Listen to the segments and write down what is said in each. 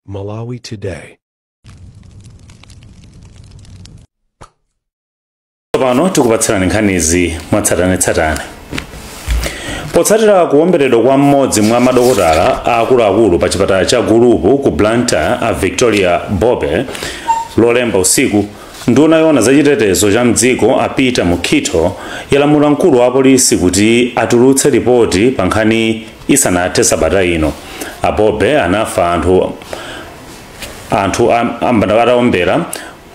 Malawi Today. Pano tikupatsirani nkhanizi mwatsatanetsatane. Potsatira kuwomberedwa kwa mmodzi mwa madokotala akuluakulu pa chipatala cha Gulupu ku Blantyre a Victoria Bobe lolemba usiku, nduna yoona za chitetezo cha mdziko a Peter Mukhito yalamula mkulu wa polisi kuti atulutse ripoti pa nkhani isanathe sabata ino. A Bobe anafa anthu atawombera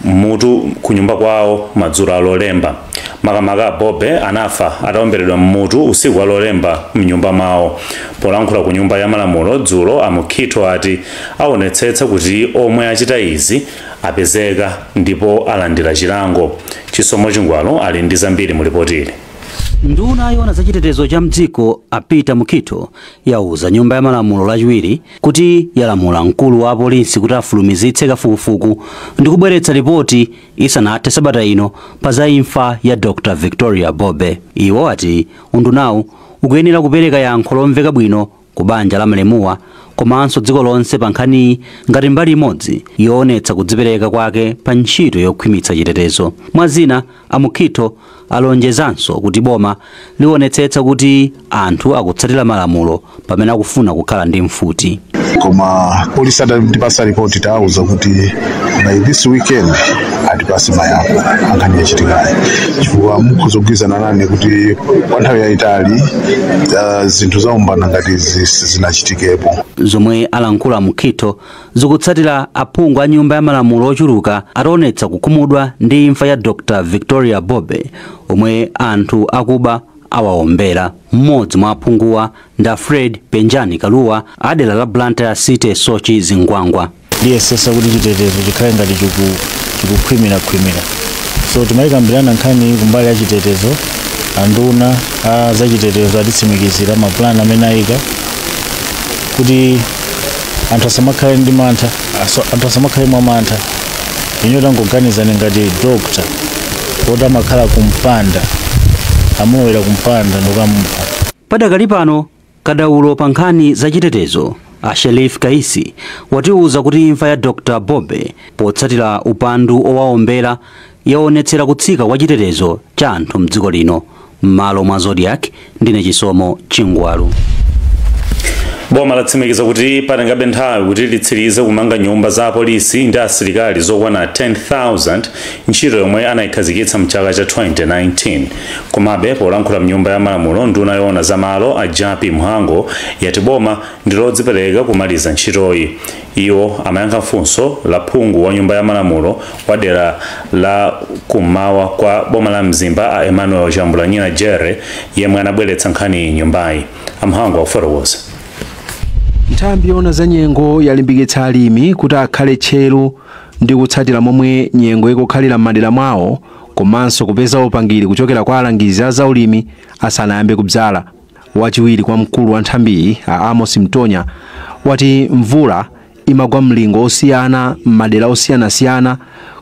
mutu kunyumba kwawo madzulo alolemba. Makamaka a Bobe anafa atawomberedwa mmutu usiku alolemba mnyumba mwawo. Polankhula ku nyumba ya malamulo dzulo, a Mukhito ati aonetsetsa kuti omwe achita izi apezeka ndipo alandira chilango. Chisomo Chingwalo ali ndi zambiri mu ripotili. Nduna yoona za chitetezo cha mdziko a Peter Mukhito yauza nyumba ya malamulo lachiwiri kuti yalamula mkulu wa polisi kuti afulumizitse kafukufuku ndi kubweretsa ripoti isanathe sabata ino pa za imfa ya Dr. Victoria Bobe. Iwo ati undunawu ukuyenera kupereka yankho lomveka bwino ku banja la malemuwa komanso dziko lonse pa nkhani ngati mbali imodzi yoonetsa kudzipereka kwake pa ntchito yokhwimitsa chitetezo. Mwazina, a Mukhito alonjezanso kuti boma liwonetsetsa kuti anthu akutsatira malamulo pamene akufuna kukhala ndi mfuti. Koma polisi atipasa ripoti tauza kuti by this weekend atipase mayankho ankhani yachitikayi, chifukwa mukuzogwizana nane kuti kwa nthawi yayitali zinthu zaumbana ngati zinachitikepo. Zomwe alankhula Mukhito zikutsatira aphungu a nyumba ya malamulo ochuluka ataonetsa kukhumudwa ndi imfa ya Dr. Victoria Bobe omwe anthu akuba awawombera. Mmodzi mwa aphunguwa nda Fred Penjani Kaluwa adela la Blantyre City Sochi Zingwangwa. Liyesesa kuti chitetezo chikhale ngati chikukhwimira. So timayikambirana nkhani kumbali ya chitetezo, anduna za chitetezo atitsimikizira mapulani amene ayika kuti anthu asamakhale ndi mantha, anthu asamakhale mwa mantha. Inyo tangoganizani ngati doctor kuti amakhala kumpanda, amulowera kumpanda ndokamupha. Padakali pano kadaulo pa nkhani za chitetezo a Sherif Kaisi watiuza kuti imfa ya Dr. Bobe potsatira upandu owawombera yaonetsera kutsika kwa chitetezo cha anthu mdziko lino. M'malo mwa Zodiac, ndine Chisomo Chingwalo. Boma latsimikiza kuti patengabe nthawi kuti litsirize kumanga nyumba za polisi ndi asilikali zokwana 10,000 ntchito yomwe anayikhazikitsa mchaka cha 2019. Komabe polankhula mnyumba ya malamulo, nduna yoona za malo a Japi Mhango yati boma ndilodzipereka kumaliza ntchitoyi. Iwo amayankha funso la phungu wa nyumba ya malamulo wa dera la kummawa kwa boma la Mzimba a Emmanuel Jambulanyira Jere yemwe anabweretsa nkhani nyumbayi. Amhango afotokoza. Nthambi yoona za nyengo yalimbikitsa alimi kuti akhale tcheru ndi kutsatira momwe nyengo ikukhalira m'madera mwawo, komanso kupeza upangiri kuchokera kwa alangizi a zaulimi asanayambe kudzala. Wachiwiri kwa mkulu wa nthambiyi a Amos Mtonya wati mvula imagwa mlingo osiyana m'madera osiyanasiyana,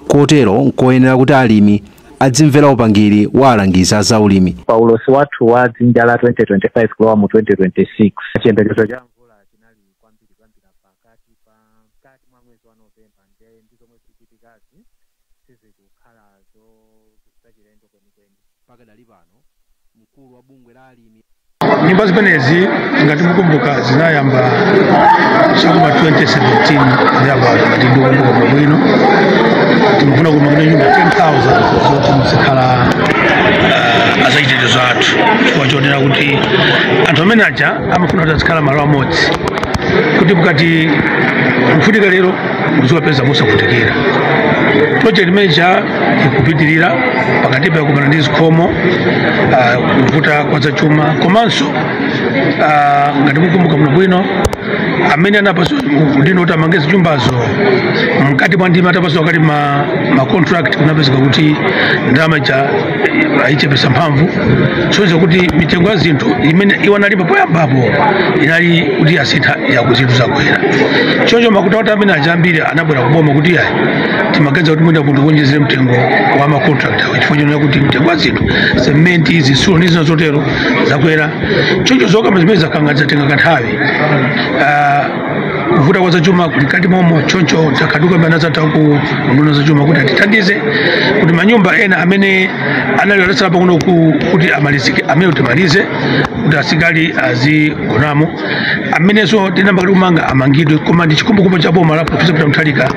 kotero nkoyenera kuti alimi adzimvera upangiri wa alangizi a zaulimi. Paulosi wathu wa dzinja la 2025 kulowa mu 2026 chiyembekezo cha mvula chinali kwambiri pakati mwa mwezi wa Novemba ndizo mwezi kuchitikazi sizikukhalazo zachilendo kwenikweni. Pakadali pano mkulu wa bungwe la alimi nyumba zimenezi ngati mukumbuka zinayamba chakuma 2017 ndiyamba ngati ndikumbuka bwino timafuna kumanga nyumba 10,000 zoti muzikhala azachitetezo athu, chifukwa chonena kuti anthu amene aja amafuna kuti azikhala malo amodzi kuti mukati kufunika lero muziwapeza musavutikira. Project manager ikupitirira pakati pa kupana ndi zikhomo kuvuta kwa zachuma, komanso ngati mukumbuka muno bwino amene anapaso ndino kuti amange zinyumbazo mkati mwa ndima atapaso wakati ma contract kunapezeka kuti ndalama ayichepesa mphamvu, soza kuti mitengo ya zinthu imene iwanalipa poyambapo inali kuti asintha yakuzinthu zakwera. Choncho makuta kuti amene ajambire anabwera kuboma kuti ayi timaganiza kuti mwina kuti kuonjezere mtengo wa ma contract chifukwa chonena kuti mtengo wa zinthu sementi zitsulo ndi zina zotero zakwera. Choncho zokamba zimene zakanga zatenga kanthawi kuvuta kwa zachuma kulikati momo choncho takaduka banaza taku nduna zachuma kuti atithandize kuti manyumba ena amene analalasa hapa kuno kuti amalizike amene utimalize kuti asikali azigonamo ameneso tinamba kuti umanga amangidwe koma ndi chikumbukumbu cha boma la Profesa Peter Mutharika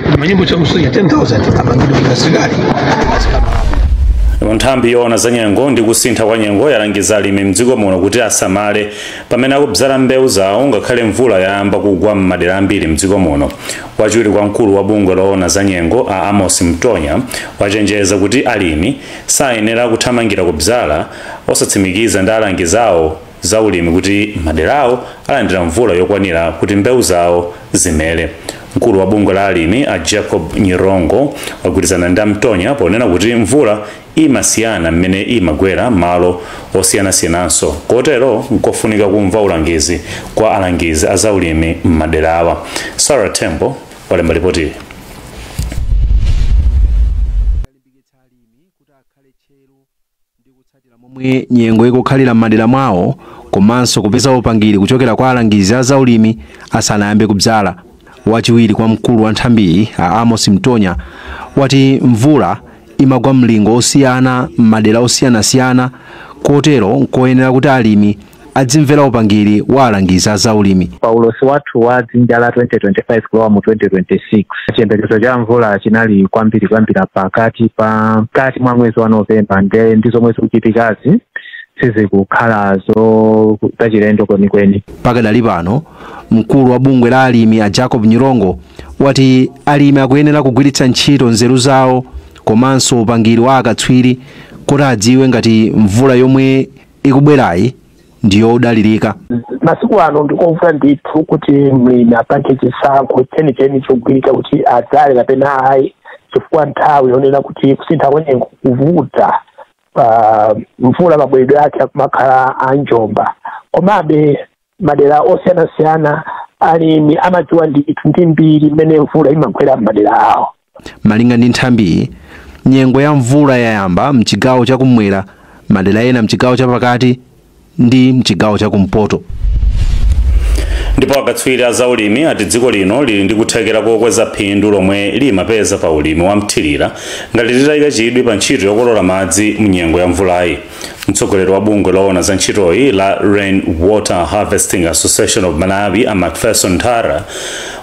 kuti manyumba cha usuya 10,000 amangidwe kuti asikali nthambi yoona za nyengo ndi kusintha kwa nyengo yalangiza alimi mdziko muno kuti asamale pamene akudzala mbewu zawo ngakhale mvula yayamba kugwa m'madera ambiri mdziko muno. Wachiwiri kwa mkulu wa bungwe loona za nyengo a Amos Mtonya wachenjeza kuti alimi sayenera kuthamangira kudzala osatsimikiza ndi alangizawo za ulimi kuti maderawo alandira mvula yokwanira kuti mbewu zawo zimere. Mkulu wa bungwe la alimi a Jacob Nyirongo wagwirizana ndi Mtonya ponena kuti mvula imasiyana mmene imagwera malo osiyana-siyananso kotero nkofunika kumva ulangizi kwa alangizi a zaulimi m'maderawa. Sarah Tembo walemba ripoti. Momwe nyengo ikukhalira m'madera mwawo komanso kupeza upangiri kuchokera kwa alangizi a zaulimi asanayambe kudzala. Wachiwiri kwa mkulu wa nthambi a Amos Mtonya wati mvula imagwa mlingo osiyana m'madera osiyana-siyana kotero nkoyenera kuti alimi adzimvera upangiri wa alangizi a zaulimi. Paulosi wathu wa dzinja la 2025 kulowa mu 2026 chiyembekezo cha mvula chinali kwambiri pakati mwa mwezi wa Novemba ndizo mwezi kuchitikazi sizikukhalazo zachilendo kwenikweni. Pakadali pano mkulu wa bungwe la alimi a Jacob Nyirongo wati alimi akuyenera kugwiritsa ntchito nzeru zawo komanso upangiri wa akatswiri kuti adziwe ngati mvula yomwe ikubwerayi ndiyo odalirika. Masiku ano ndikovuta ndithu kuti mlimi apange chisankho chenicheni chogwirika kuti adzale kapena ayi chifukwa nthawi yonena kuti kusintha kwa nyengo kuvuta mvula mabweredwe ake akumakhala a njomba. Komabe madera osiyana-siyana alimi amadziwa ndithu ndi mbiri mmene mvula imagwera m'madera awo. Malinga ndi nthambi nyengo ya mvula yayamba mchigawo chakumwera, madera ena mchigawo chapakati ndi mchigawo chakumpoto. Ndipo akatswiri a zaulimi ati dziko lino lili ndi kuthekera kokweza phindu lomwe limapeza pa ulimi wa mthirira ngati litayika chidwi pa ntchito yokolola madzi mnyengo ya mvulayi. Mtsogoleri wa bungwe loona za ntchitoyi la Rain Water Harvesting Association of Malawi a Macpherson Nthala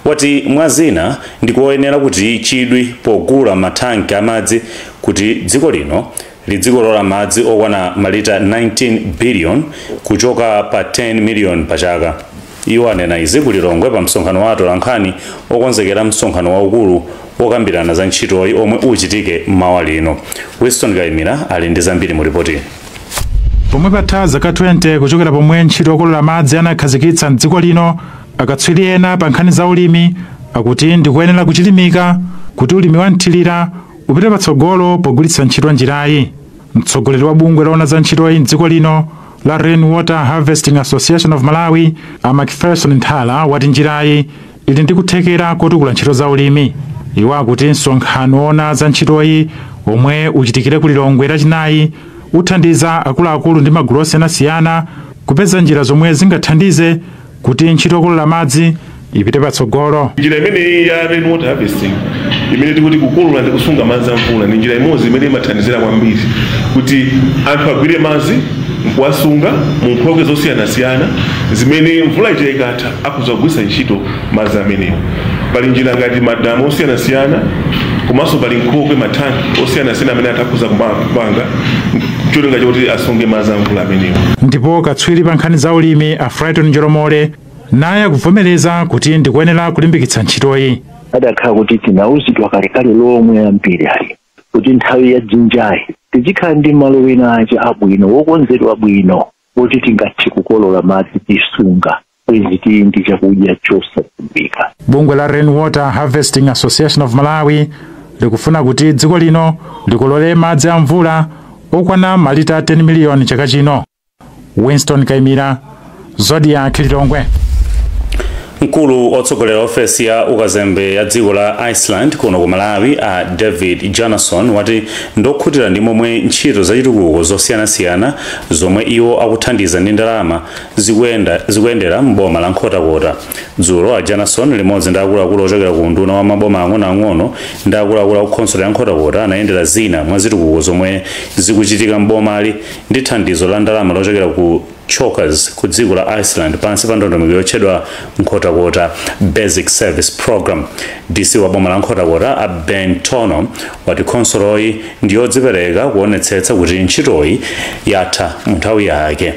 wati mwazina ndikoyenera kuti chidwi pogula mathanki amadzi kuti dziko lino lidzikolola madzi okwana malita 19 billion kuchoka pa 10 million pa chaka. Iwo anena izi kulilongwe pa msonkhano wa atolankhani okonzekera msonkhano waukulu wokambirana za ntchitoyi omwe uchitike mmawa lino. Winston Gaimira ali ndi zambiri mu ripoti. Pomwe patha zaka 20 kuchokera pomwe ntchito yokolola madzi anakhazikitsa mdziko lino, akatswiri ena pa nkhani za ulimi akuti ndikuyenera kuchilimika kuti ulimi wa mthirira upite patsogolo pogwiritsa ntchito njirayi. Mtsogoleri wa bungwe loona za ntchitoyi mdziko lino la Rain Water Harvesting Association of Malawi a Macpherson Nthala wati njirayi ili ndi kuthekera kotukula ntchito za ulimi. Iwo akuti msonkhano woona za ntchitoyi omwe uchitikire kulilongwe lachinayi uthandiza akuluakulu ndi magulu osiyanasiyana kupeza njira zomwe zingathandize kuti ntchito yokolola madzi ipite patsogolo. Njira imene ya Rain Water Harvesting imene tikuti kukolola ndi kusunga madzi a mvula ni njira imodzi imene imathandizira kwambiri kuti anthu agwire madzi nkuwasunga mu nkhokwe zosiyana-siyana zimene mvula ija ikatha akuzagwiritsa ntchito madzi amenewo. Pali njira ngati madamu osiyana-siyana komanso pali nkhokwe mathanki osiyana-siyana amene atha kupanga cholinga choti asunge madzi a mvula amenewo. Ndipo katswiri pa nkhani za ulimi a Frighton Njoromole naye akuvomereza kuti ndikuyenera kulimbikitsa ntchitoyi. Adakhala kuti tinawuzidwa kalekale lomwe ambiri ali kuti nthawi ya dzinjayi tizikhala ndi malo wina aja abwino wokonzedwa bwino kuti tingathe kukolola madzi tisunga kwezi ndi chakudya chosadziwika. Bungwe la Rain Water Harvesting Association of Malawi likufuna kuti dziko lino likolole madzi a mvula okwana malita 10 million chaka chino. Winston Kaimira, Zodiac Lilongwe. mkulu otsogolera ofesi ya ukazembe ya dziko la Iceland kuno ku Malawi a David Jonasson wati ndokhutira ndi momwe ntchito zachitukuko zosiyanasiyana zomwe iwo akuthandiza ndi ndalama zikuyendera m'boma la Nkhotakota. Dzulo a Jonasson limodzi ndi akuluakulu ochokera ku nduna wa maboma ang'onoang'ono ndi akuluakulu a khonsolo ya Nkhotakota anayendera zina mwa zitukuko zomwe zikuchitika m'bomali ndi thandizo la ndalama lochokera ku Chokers ku dziko la Iceland pansi pa ndondomeko yotchedwa Nkhotakota Basic Service Program. DC wa boma la Nkhotakota a Ben Tono wati khonsoloyi ndi yodzipereka kuonetsetsa kuti ntchitoyi yatha mu nthawi yake.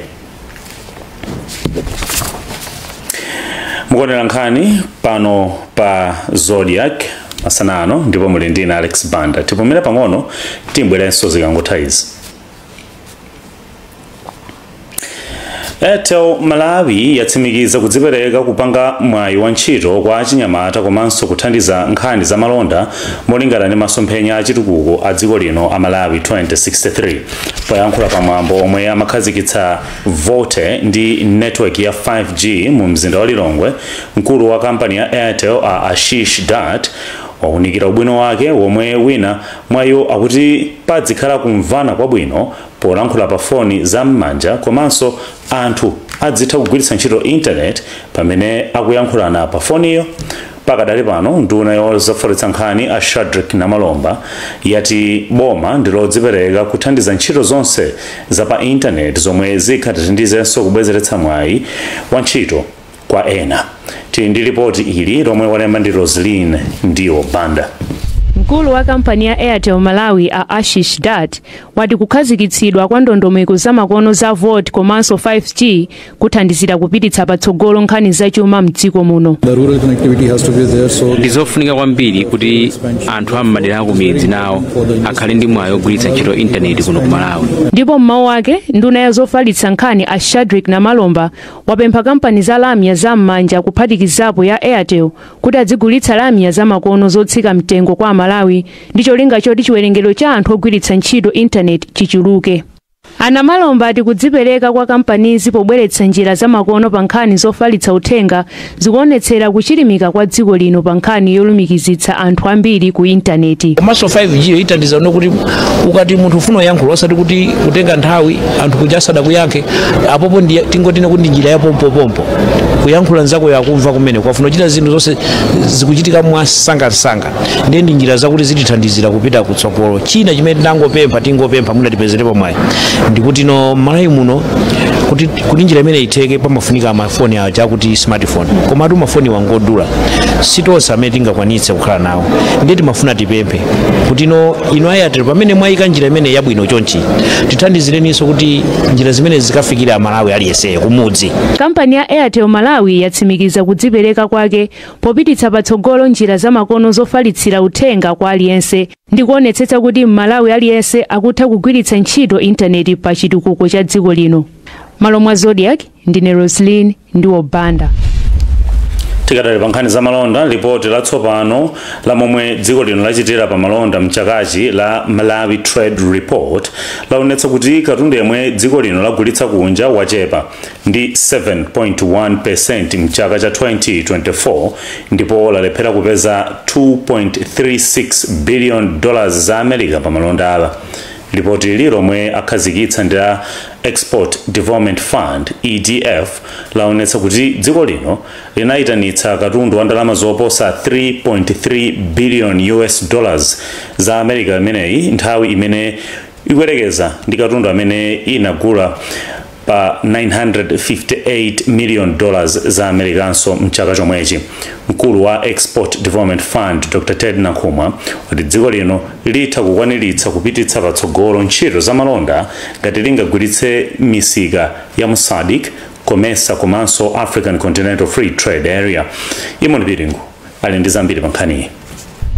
Mukuonera nkhani pano pa Zodiac masanano ndipo muli ndine Alex Banda. Tipumira pang'ono timbwerenso zikangotha izi. Airtel Malawi yatsimikiza kudzipereka kupanga mwayi wa ntchito kwa achinyamata komanso kuthandiza nkhani za malonda molingana ndi masomphenya achitukuko a dziko lino a Malawi 2063. Poyankhula pamwambo omwe amakhazikitsa Vote ndi network ya 5G mu mzinda wa Lilongwe, mkulu wa kampani ya Airtel a Ashish Dutt waunikira ubwino wake womwe wina mwayo akuti padzikhala kumvana kwabwino polankhula pa foni za m'manja komanso anthu adzitha kugwiritsa ntchito internet pamene akuyankhulana pa foniyo. Pakadali pano nduna yofoletsa nkhani a Shadrack Namalomba yati boma ndilodzipereka kuthandiza ntchito zonse za pa internet zomwe zikhathandizenso kubwezeretsa mwayi wa ntchito kwa ena. Tili ndi ripoti ili lomwe walemba ndi Roslyn ndiwo Banda. Mkulu wa kampani ya Airtel Malawi a Ashish Dutt wati kukhazikitsidwa kwa ndondomeko za makono za Vote komanso 5G kuthandizira kupititsa patsogolo nkhani zachuma mdziko muno. Ndizofunika kwambiri kuti anthu am'madera aku midzi nawo akhale ndi mwayi ogwiritsa ntchito intaneti kuno ku Malawi. Ndipo mmawu ake nduna ya zofalitsa nkhani a Shadrack Namalomba wapempha kampani za lamya za m'manja kuphatikizapo ya Airtel kuti adzigulitsa lamya za makono zotsika mtengo kwa Malawi ndi cholinga choti chiwerengero cha anthu ogwiritsa ntchito internet chichuluke. Namalomba ati kudzipereka kwa kampanizi pobweretsa njira za makono pa nkhani zofalitsa uthenga zikuonetsera kuchilimika kwa dziko lino pa nkhani yolumikizitsa anthu ambiri ku intaneti. Komanso 5G itandiza kuti ukati munthu ufuna kuyankhula osati kuti kutenga nthawi anthu kujasada kuyankhe apopo ndi tingotine kuti njira ya pompo kuyankhula nzako yakumva kumene kwafuna kuchita zinthu zonse zikuchitika mwasangasanga ndi njira zakuti zitithandizira kupita kutsogolo. China chimene tingopempha munatipezerepo mwayi ndikuti no Malawi muno kuti njira imene itheke pamafunika amafoni awo chakuti smartphone komatu mafoni wangodula sitonse amene tingakwanitse kukhala nawo ndiye timafuna tipemphe kuti no ino Airtel pamene mwayika njira imene yabwino chonchi tithandizireninso kuti njira zimene zikafikira Malawi aliyense kumudzi. Kampani ya Airtel Malawi yatsimikiza kudzipereka kwake popititsa patsogolo njira za makono zofalitsira uthenga kwa aliyense ndi kuonetsetsa kuti Malawi aliyense akutha kugwiritsa ntchito intaneti pa chitukuko cha dziko lino. Malo mwa Zodiac ndine Roslyn ndiwo Banda. Tikadali pa nkhani za malonda, ripoti latsopano la momwe dziko lino lachitira pa malonda mchakachi la Malawi Trade Report laonetsa kuti katundu yemwe dziko lino lagulitsa kunja wachepa ndi 7.1% mchaka cha 2024 ndipo lalephera kupeza $2.36 billion za America pa malonda ala. Ripoti ili lomwe akhazikitsa ndi Export Development Fund EDF laonetsa kuti dziko lino linayitanitsa katundu wa ndalama zoposa $3.3 billion za America imeneyi nthawi imene ikuyerekeza ndi katundu amene inagula pa $958 million za Americanso mchaka chomwechi. Mkulu wa Export Development Fund Dr. Ted Nakumwa wati dziko lino litha kukwaniritsa kupititsa patsogolo ntchito za malonda ngati lingagwiritse misika ya mu SADC, COMESA komanso African Continental Free Trade Area. Imoni Biringu ali ndi zambiri pa nkhaniyi.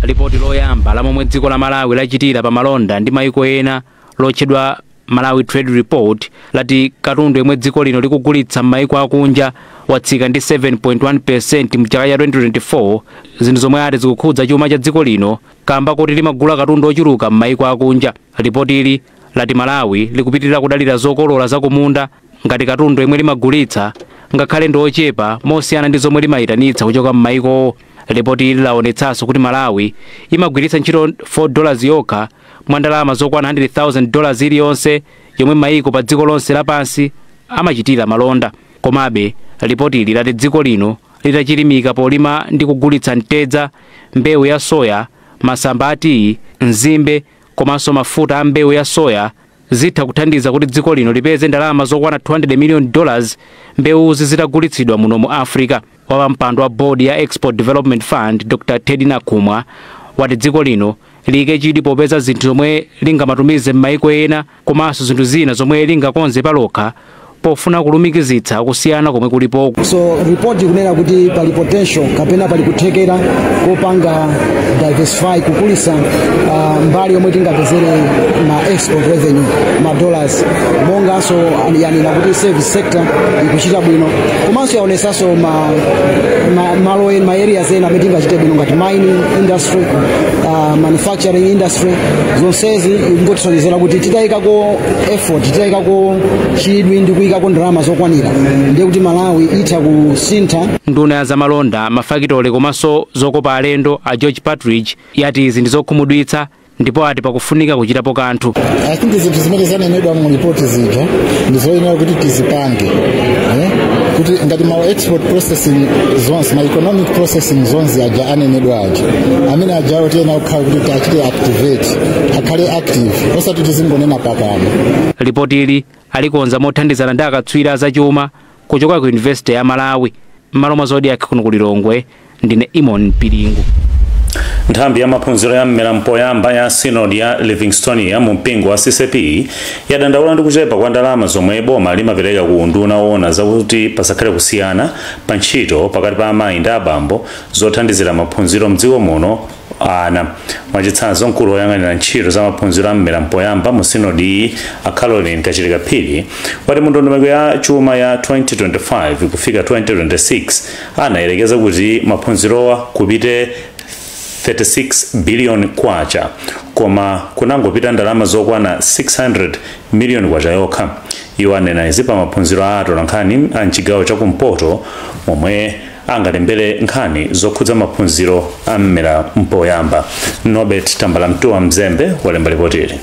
Ripoti loyamba la momwe dziko la Malawi lachitira pa malonda ndi mayiko ena lotchedwa Malawi Trade Report lati katundu yemwe dziko lino likugulitsa m'mayiko akunja watsika ndi 7.1% mchaka cha 2024, zinthu zomwe ati zikukhudza chuma cha dziko lino kamba kuti limagula katundu ochuluka m'mayiko akunja. Ripoti ili lati Malawi likupitirira kudalira zokolola zakumunda ngati katundu yemwe limagulitsa ngakhale ndi ochepa mosiyana ndi zomwe limayitanitsa kuchoka m'mayiko. Ripoti ili laonetsanso kuti Malawi imagwiritsa ntchito $4 yokha mwa ndalama zokwana $100,000 iliyonse yomwe mayiko pa dziko lonse lapansi amachitira malonda. Komabe ripoti ili lati dziko lino litachilimika polima ndi kugulitsa mtedza, mbewu ya soya, masamba a tii, nzimbe komanso mafuta a mbewu ya soya zitha kuthandiza kuti dziko lino lipeze ndalama zokwana $200 million mbewuzi zitagulitsidwa muno mu Africa. Wapampando wa board ya Export Development Fund Dr. Teddy Nakumwa wati dziko lino liyike chidwi popeza zinthu zomwe lingamatumize m'mayiko ena komanso zinthu zina zomwe lingakonze palokha pofuna kulumikizitsa kusiyana komwe kulipo. So report ikunena kuti pali potential kapena pali kuthekera kopanga diversify kukulisa mbali yomwe tingapezere ma export revenue ma dollars monganso yani nakuti service sector ikuchita bwino komanso yaonesanso malo ena ma areas ena amene tingachite bwino ngati mining industry, manufacturing industry, zonsezi ingotisonyezera kuti titayikako effort, titayikako chidwi ndi kuyika ndalama zokwanira ndiye kuti Malawi itha kusintha. Nduna ya zamalonda, mafakitole komanso zokopa alendo a George Partridge yati izi ndizokhumudwitsa ndipo ati pakufunika kuchitapo kanthu. I think zinthu zimene zanenedwa mu report zija ndizoyenera kuti tizipange kuti ngati ma export processing zones, ma economic processing zones aja anenedwa aja amene ajawo tiyena kukhala kuti tiachite activate akhale active osati tizingonena pakama. Ripoti ili alikonza mothandizana ndi akatswiri zachuma kuchoka ku University ya Malawi. Malo mazodi yake kuno kulilongwe ndine Imon Piringu. Nthambi ya maphunziro ya mmera mpoyamba ya Synod ya Livingstone ya mpingo wa CCP yadandaula ndi kuchepa kwa ndalama zomwe boma limapereka ku unduna woona zakuti pasakhale kusiyana pa ntchito pakati pa amayi ndi abambo zothandizira maphunziro mdziko muno ana. Mwachitsanzo mkulu woyang'anira ntchito za maphunziro a mmera mpoyamba mu Synod iyi Caroline Kachilika Phiri wati mu ndondomeko ya chuma ya 2025 kufika 2026 anayerekeza kuti maphunzirowa kupite 36 billion kwacha koma kunangopita ndalama zokwana 600 million kwacha yokha. Iwo anena izi pa maphunziro a atolankhani a mchigawo chakumpoto momwe angalembere nkhani zokhudza maphunziro a mmera mpoyamba. Norbert Tambalamtuwa Mzembe walemba ripoti ili.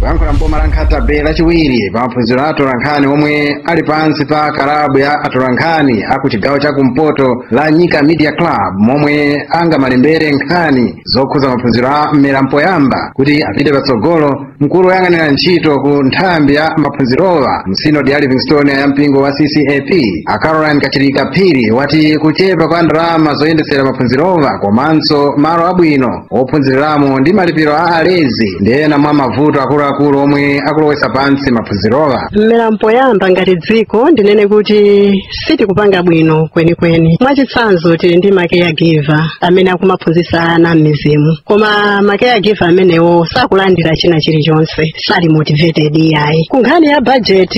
Kuyankhula mboma la Nkhatabe lachiwiri pa maphunziro a atolankhani omwe ali pansi pa kalabu ya atolankhani aku chigawo chakumpoto la Nyika Media Club momwe angamalembere nkhani zokhudza maphunziro a mmera mpoyamba kuti apite patsogolo. Mkulu woyang'anira ntchito ku nthambi ya maphunzirowa mu Synod ya Livingstone ya mpingo wa CCAP Caroline Kachilika Phiri wati kuchepa kwa ndalama zoyendetsera maphunzirowa komanso malo abwino ophunziramo ndi malipiro a alezi ndi ena mwa mavuto akuluakulu omwe akulowetsa pansi maphunzirowa. Mmera mpoyamba ngati dziko ndinene kuti sitikupanga bwino kwenikweni. Mwachitsanzo tili ndi ma caregiver amene akumaphunzitsa ana m'mizimu koma ma caregiver amenewo sakulandira china chilichonse, sali motivated yayi. Kunkhani ya budget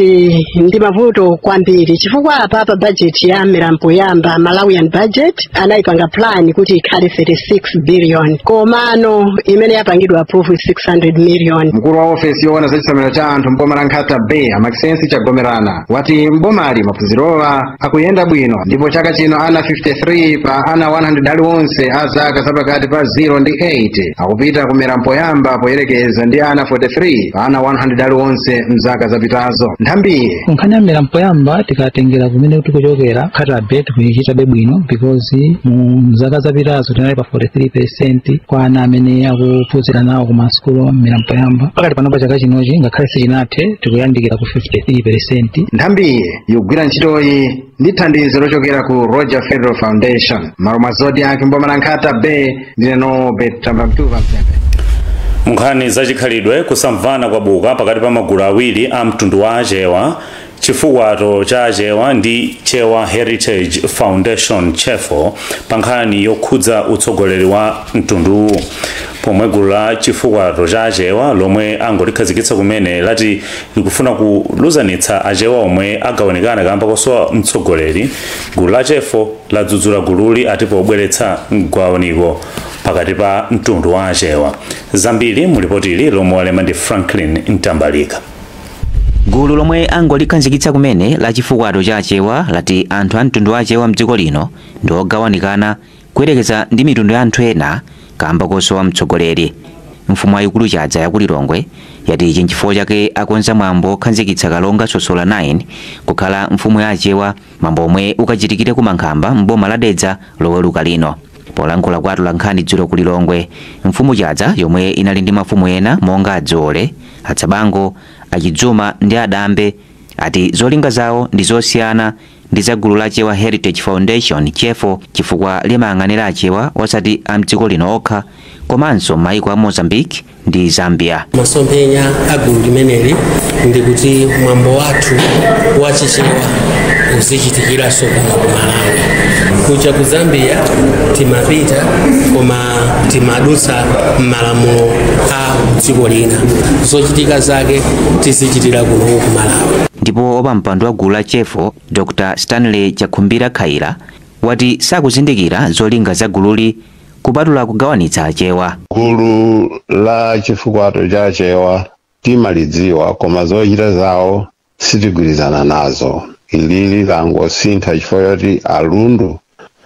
ndi mavuto kwambiri chifukwa apa budget ya mmera mpoyamba Malawian budget anayipanga plan kuti ikhale 36 billion komano imene yapangidwa approve 600 million. Mkulu wa ofesi yoona za chisamiro cha anthu mboma la Nkhatabe Maxensi Chagomerana wati mbomali maphunzirowa akuyenda bwino ndipo chaka chino ana 53 pa ana 100 aliwonse a zaka zapakati pa 0 ndi 8 akupita kumera mpoyamba poyerekeza ndi ana 43 pa ana 100 aliwonse mzaka zapitazo. Nthambiye nkhani ya mmera mpoyamba tikatengera kumene tikuchokera Nkhatabe tikuyichitabe bwino because mu zaka zapitazo tinali pa 43% kwa ana amene akuphunzira nawo ku masukulu mmera mpoyamba. Pakati panopa chaka chinochi ngakhale sichinathe tikuyandikira ku 53%. Nthambiye yogwira ntchitoyi ndi thandizo lochokera ku Roger Federal Foundation. Malo mazodi ake mboma la Nkhatabe ndine Norbert Tambalamtuwa Mzembe. Nkhani zachikhalidwe kusamvana kwabuka pakati pa magulu awiri a mtundu wa achewa chifukwato cha achewa ndi Chewa Heritage Foundation Chefo pa nkhani yokhudza utsogoleri wa mtunduwu. Pomwe gulu la chifukwato cha achewa lomwe angolikhazikitsa kumene lati likufuna kuluzanitsa achewa omwe agawanikana kamba kosowa mtsogoleri, gulu la Chefo ladzudzula gululi ati pobweretsa mgawanyiko pakati pa mtundu wa achewa. Zambiri mulipotili lomwe walemba ndi Franklin Ntambalika. Gulu lomwe angolikhazikitsa kumene la chifukwato cha achewa lati anthu a mtundu wa achewa mdziko lino ndi ogawanikana kuyerekeza ndi mitundu ya anthu ena kamba kosowa mtsogoleri. Mfumu yayikulu Chadza ya Kulilongwe yati chinchifukwa chake akonza mwambo okhazikitsa kalonga Sosola 9 kukhala mfumu ya achewa, mwambo omwe ukachitikire ku Mankhamba m'boma la Dedza loweruka lino. Polankhula kwa atolankhani dzulo ku Lilongwe, mfumu Chadza yomwe inali ndi mafumu ena monga Adzole, Atsabango, Achidzuma ndi Adambe ati zolinga zawo ndi zosiyana ndi za gulu la Achewa Heritage Foundation chefo chifukwa limayang'anira achewa osati a mdziko lino okha komanso maiko a Mozambique ndi Zambia. Masomphenya a gulu limeneli ndi kuti mwambo wathu wa chichewa uzichitikiranso kuno ku Malawi. Kuja ku Zambia timapita koma timadutsa m'malamulo a dziko lina, zochitika zake tizichitira kuno ku Malawi. Ndipo opampando wa gulu la chefo Dr. Stanley Chakhumbira Khaira wati sakuzindikira zolinga za gululi kupatula kugawanitsa achewa. Gulu la chifukwato cha achewa timalidziwa koma zochita zawo sitigwirizana nazo. Ilili langosintha chifukwa choti alundu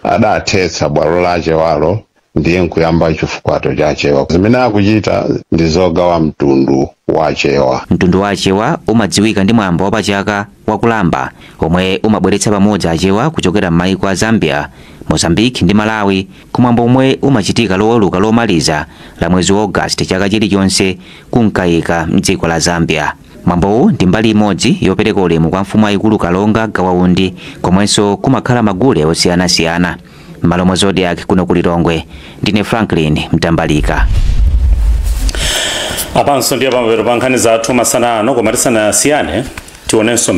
adathetsa bwalo la achewalo ndiye nkuyamba chifukwato cha achewa. Zimene akuchita ndi zogawa mtundu wa achewa. Mtundu wa achewa umadziwika ndi mwambo wa pachaka wa kulamba omwe umabweretsa pamodzi achewa kuchokera m'maiko a Zambia, Mozambique ndi Malawi, kumwambo omwe umachitika loweruka lomaliza la mwezi wa August chaka chilichonse kunkayika mdziko la Zambia. Mwambowu ndi mbali imodzi yopereka ulemu kwa mfumu yayikulu Kalonga Gawaundi, komwenso kumakhala magule osiyanasiyana. M'malo mwa Zodiac kuno ku Lilongwe, ndine Franklin Mtambalika. Apanso ndi apamvero pa nkhani zathu masana ano koma tisanasiyane tionenso